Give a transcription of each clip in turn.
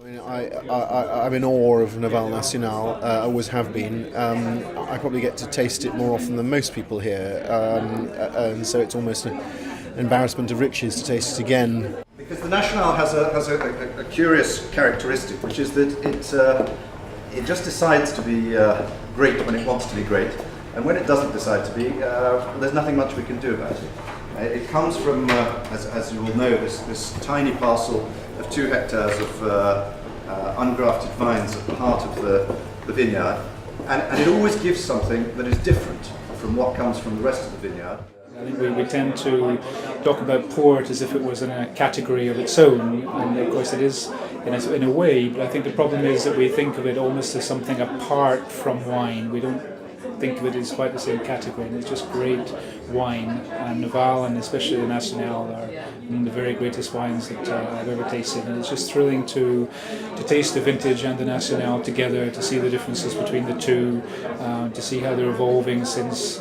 I'm in awe of Noval Nacional. I always have been. I probably get to taste it more often than most people here, and so it's almost an embarrassment of riches to taste it again. Because the Nacional has a curious characteristic, which is that it just decides to be great when it wants to be great, and when it doesn't decide to be, there's nothing much we can do about it. It comes from, as you all know, this tiny parcel of 2 hectares of ungrafted vines at the heart of the vineyard, and it always gives something that is different from what comes from the rest of the vineyard. I think we tend to talk about port as if it was in a category of its own, and of course it is in a way, but I think the problem is that we think of it almost as something apart from wine. We don't think of it as quite the same category, and it's just great wine. And Noval, and especially the Nacional, are the very greatest wines that I've ever tasted, and it's just thrilling to taste the vintage and the Nacional together, to see the differences between the two, to see how they're evolving since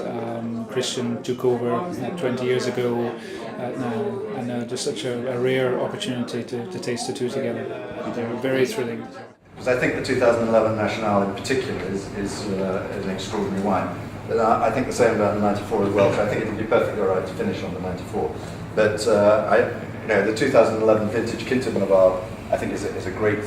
Christian took over 20 years ago now, and just such a rare opportunity to taste the two together. They're very thrilling. Because I think the 2011 Nacional in particular is an extraordinary wine. But I think the same about the 94 as well, so I think it would be perfectly alright to finish on the 94. But the 2011 vintage Quinta Noval, I think is a great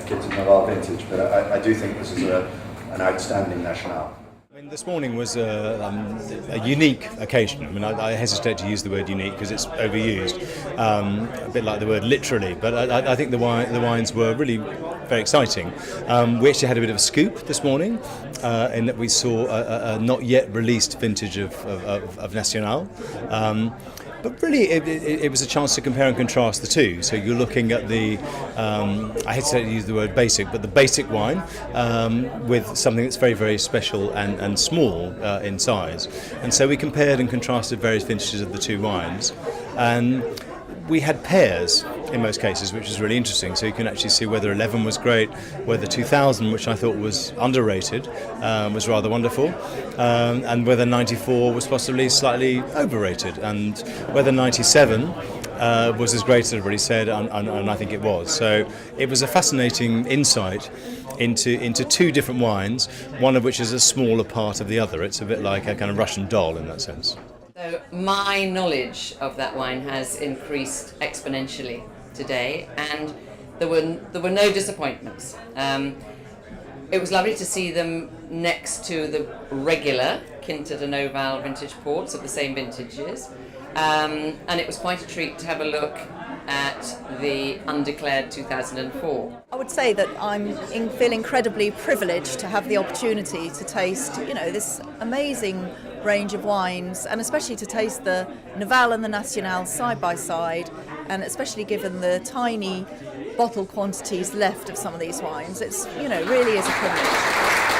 Quinta Noval vintage, but I do think this is an outstanding Nacional. I mean, this morning was a unique occasion. I mean, I hesitate to use the word unique because it's overused, a bit like the word literally, but I think the wines were really very exciting. We actually had a bit of a scoop this morning in that we saw a not yet released vintage of Nacional. But really, it was a chance to compare and contrast the two. So you're looking at the, I hesitate to use the word basic, but the basic wine with something that's very, very special and small in size. And so we compared and contrasted various vintages of the two wines. And we had pairs in most cases, which is really interesting. So you can actually see whether 11 was great, whether 2000, which I thought was underrated, was rather wonderful, and whether 94 was possibly slightly overrated, and whether 97 was as great as everybody said, and I think it was. So it was a fascinating insight into two different wines, one of which is a smaller part of the other. It's a bit like a kind of Russian doll in that sense. So my knowledge of that wine has increased exponentially today, and there were no disappointments. It was lovely to see them next to the regular Quinta de Noval vintage ports of the same vintages, and it was quite a treat to have a look at the undeclared 2004. I would say that I feel incredibly privileged to have the opportunity to taste, this amazing range of wines, and especially to taste the Noval and the Nacional side by side, and especially given the tiny bottle quantities left of some of these wines, it's really is a privilege.